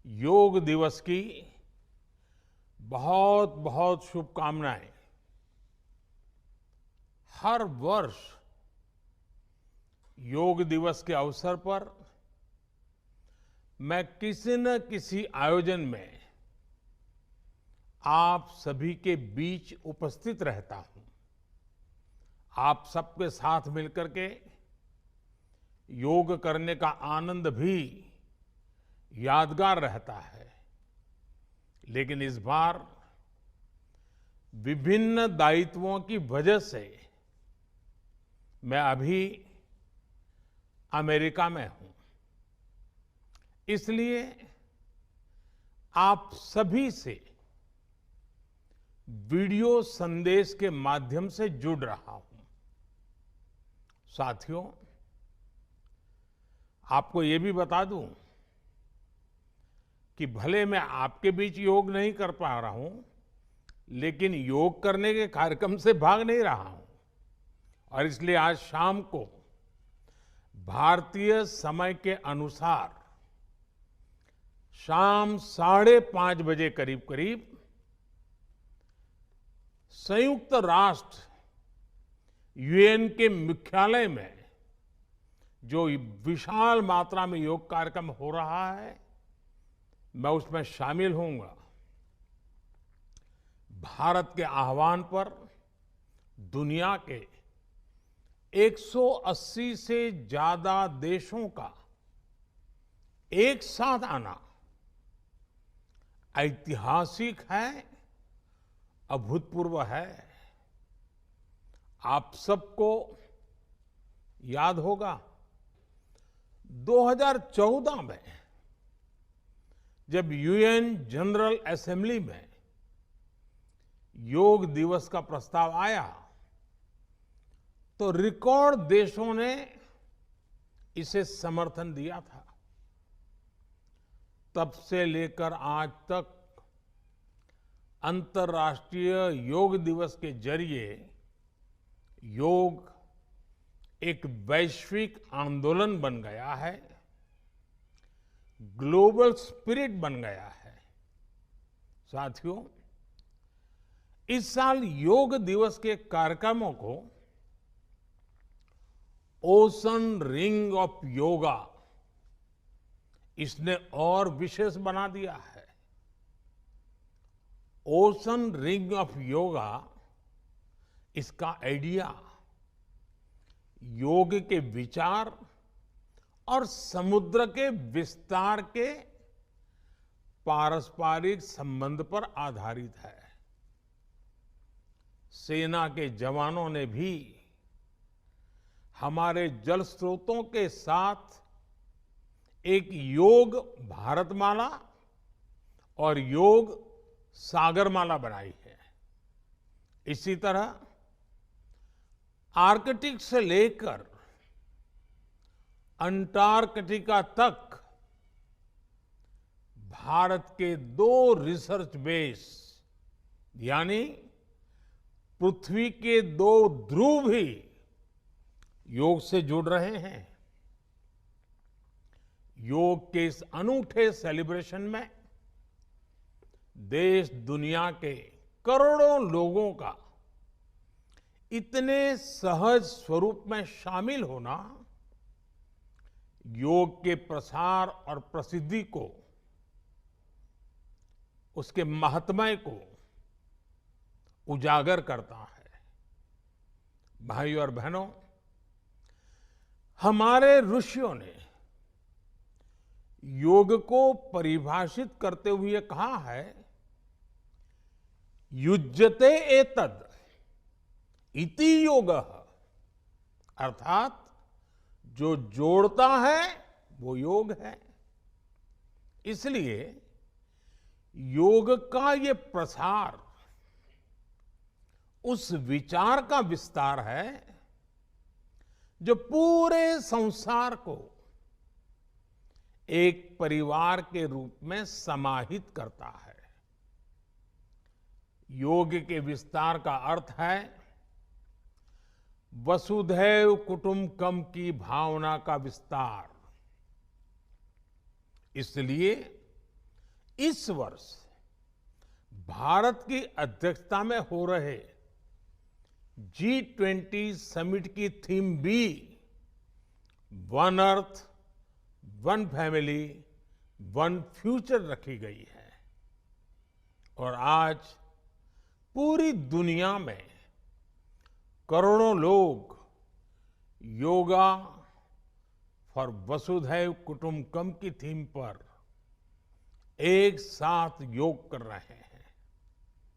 योग दिवस की बहुत बहुत शुभकामनाएं। हर वर्ष योग दिवस के अवसर पर मैं किसी न किसी आयोजन में आप सभी के बीच उपस्थित रहता हूं। आप सबके साथ मिलकर के योग करने का आनंद भी यादगार रहता है। लेकिन इस बार विभिन्न दायित्वों की वजह से मैं अभी अमेरिका में हूं। इसलिए आप सभी से वीडियो संदेश के माध्यम से जुड़ रहा हूं। साथियों, आपको ये भी बता दूं कि भले मैं आपके बीच योग नहीं कर पा रहा हूं, लेकिन योग करने के कार्यक्रम से भाग नहीं रहा हूं। और इसलिए आज शाम को भारतीय समय के अनुसार शाम 5:30 बजे करीब करीब संयुक्त राष्ट्र यूएन के मुख्यालय में जो विशाल मात्रा में योग कार्यक्रम हो रहा है, मैं उसमें शामिल होऊंगा। भारत के आह्वान पर दुनिया के 180 से ज्यादा देशों का एक साथ आना ऐतिहासिक है, अभूतपूर्व है। आप सबको याद होगा 2014 में जब यूएन जनरल असेंबली में योग दिवस का प्रस्ताव आया तो रिकॉर्ड देशों ने इसे समर्थन दिया था। तब से लेकर आज तक अंतर्राष्ट्रीय योग दिवस के जरिए योग एक वैश्विक आंदोलन बन गया है, ग्लोबल स्पिरिट बन गया है। साथियों, इस साल योग दिवस के कार्यक्रमों को ओशन रिंग ऑफ योगा इसने और विशेष बना दिया है। ओशन रिंग ऑफ योगा, इसका आइडिया योग के विचार और समुद्र के विस्तार के पारस्परिक संबंध पर आधारित है। सेना के जवानों ने भी हमारे जल स्रोतों के साथ एक योग भारतमाला और योग सागरमाला बनाई है। इसी तरह आर्कटिक से लेकर अंटार्कटिका तक भारत के 2 रिसर्च बेस यानी पृथ्वी के 2 ध्रुव भी योग से जुड़ रहे हैं। योग के इस अनूठे सेलिब्रेशन में देश दुनिया के करोड़ों लोगों का इतने सहज स्वरूप में शामिल होना योग के प्रसार और प्रसिद्धि को, उसके महात्म्य को उजागर करता है। भाइयों और बहनों, हमारे ऋषियों ने योग को परिभाषित करते हुए कहा है, युज्यते एतद इति योगः, अर्थात जो जोड़ता है वो योग है। इसलिए योग का ये प्रसार उस विचार का विस्तार है जो पूरे संसार को एक परिवार के रूप में समाहित करता है। योग के विस्तार का अर्थ है वसुधैव कुटुंबकम की भावना का विस्तार। इसलिए इस वर्ष भारत की अध्यक्षता में हो रहे G20 समिट की थीम भी one earth, one family, one future रखी गई है। और आज पूरी दुनिया में करोड़ों लोग योगा फॉर वसुधैव कुटुंबकम की थीम पर एक साथ योग कर रहे हैं।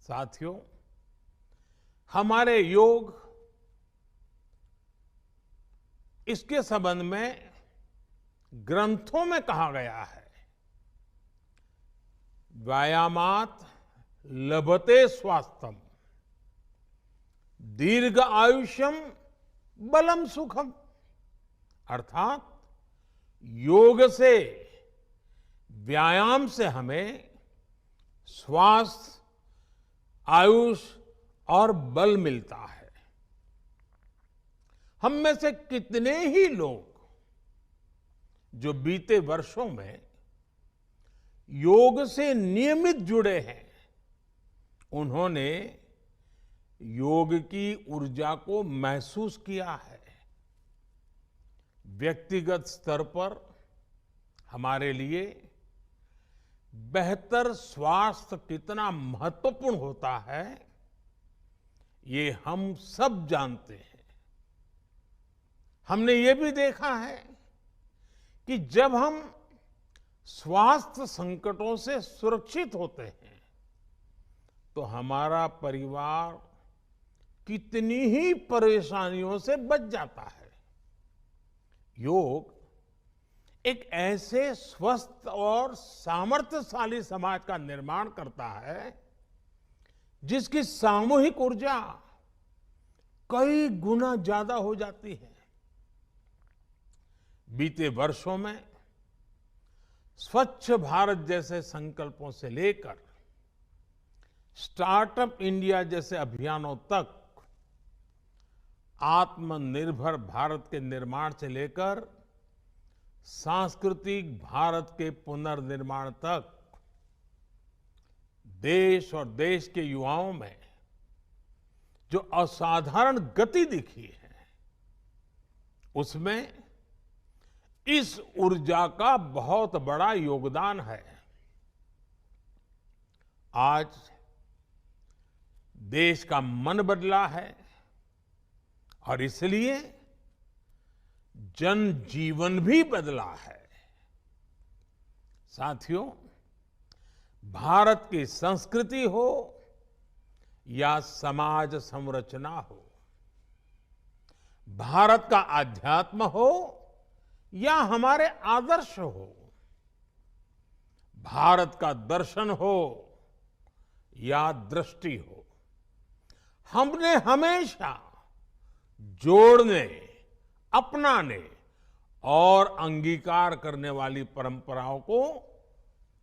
साथियों, हमारे योग इसके संबंध में ग्रंथों में कहा गया है, व्यायामात लभते स्वास्थ्यम, दीर्घ आयुष्यम बलम सुखम। अर्थात योग से, व्यायाम से हमें स्वास्थ्य, आयुष और बल मिलता है। हम में से कितने ही लोग जो बीते वर्षों में योग से नियमित जुड़े हैं, उन्होंने योग की ऊर्जा को महसूस किया है। व्यक्तिगत स्तर पर हमारे लिए बेहतर स्वास्थ्य कितना महत्वपूर्ण होता है, ये हम सब जानते हैं। हमने ये भी देखा है कि जब हम स्वास्थ्य संकटों से सुरक्षित होते हैं, तो हमारा परिवार कितनी ही परेशानियों से बच जाता है। योग एक ऐसे स्वस्थ और सामर्थ्यशाली समाज का निर्माण करता है जिसकी सामूहिक ऊर्जा कई गुना ज्यादा हो जाती है। बीते वर्षों में स्वच्छ भारत जैसे संकल्पों से लेकर स्टार्टअप इंडिया जैसे अभियानों तक, आत्मनिर्भर भारत के निर्माण से लेकर सांस्कृतिक भारत के पुनर्निर्माण तक, देश और देश के युवाओं में जो असाधारण गति दिखी है, उसमें इस ऊर्जा का बहुत बड़ा योगदान है। आज देश का मन बदला है और इसलिए जनजीवन भी बदला है। साथियों, भारत की संस्कृति हो या समाज संरचना हो, भारत का आध्यात्म हो या हमारे आदर्श हो, भारत का दर्शन हो या दृष्टि हो, हमने हमेशा जोड़ने, अपनाने और अंगीकार करने वाली परंपराओं को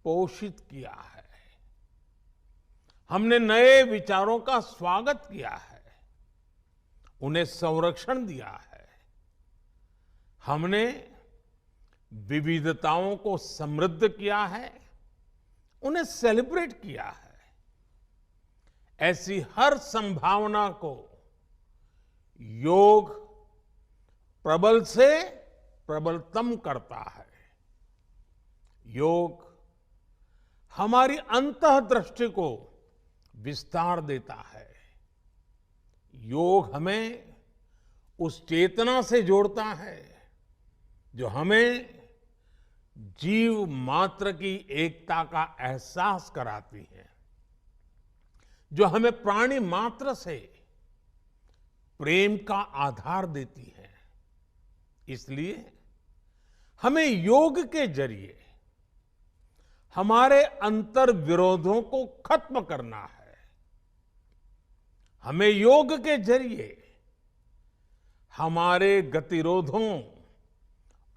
पोषित किया है। हमने नए विचारों का स्वागत किया है, उन्हें संरक्षण दिया है। हमने विविधताओं को समृद्ध किया है, उन्हें सेलिब्रेट किया है। ऐसी हर संभावना को योग प्रबल से प्रबलतम करता है। योग हमारी अंतःदृष्टि को विस्तार देता है। योग हमें उस चेतना से जोड़ता है जो हमें जीव मात्र की एकता का एहसास कराती है, जो हमें प्राणी मात्र से प्रेम का आधार देती है। इसलिए हमें योग के जरिए हमारे अंतर विरोधों को खत्म करना है। हमें योग के जरिए हमारे गतिरोधों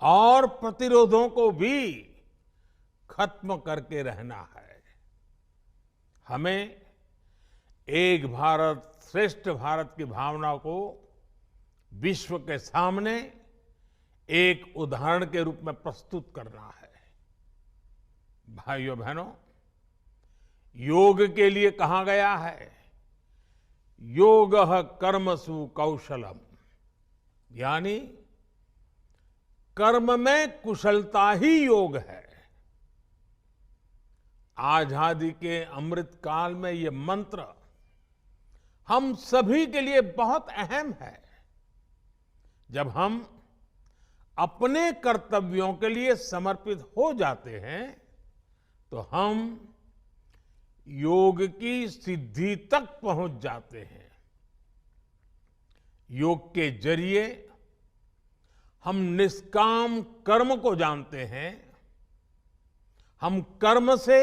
और प्रतिरोधों को भी खत्म करके रहना है। हमें एक भारत श्रेष्ठ भारत की भावना को विश्व के सामने एक उदाहरण के रूप में प्रस्तुत करना है। भाइयों बहनों, योग के लिए कहा गया है, योगः कर्मसु कौशलम, यानी कर्म में कुशलता ही योग है। आजादी के अमृत काल में ये मंत्र हम सभी के लिए बहुत अहम है। जब हम अपने कर्तव्यों के लिए समर्पित हो जाते हैं तो हम योग की सिद्धि तक पहुंच जाते हैं। योग के जरिए हम निष्काम कर्म को जानते हैं। हम कर्म से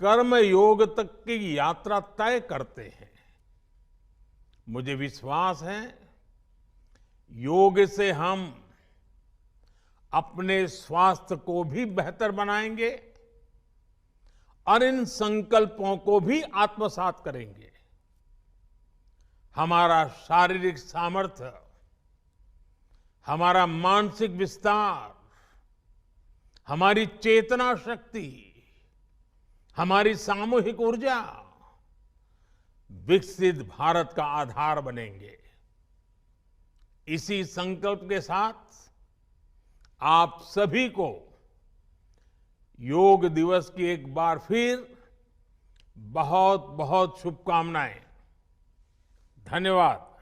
कर्म योग तक की यात्रा तय करते हैं। मुझे विश्वास है, योग से हम अपने स्वास्थ्य को भी बेहतर बनाएंगे और इन संकल्पों को भी आत्मसात करेंगे। हमारा शारीरिक सामर्थ्य, हमारा मानसिक विस्तार, हमारी चेतना शक्ति, हमारी सामूहिक ऊर्जा विकसित भारत का आधार बनेंगे। इसी संकल्प के साथ आप सभी को योग दिवस की एक बार फिर बहुत बहुत शुभकामनाएं। धन्यवाद।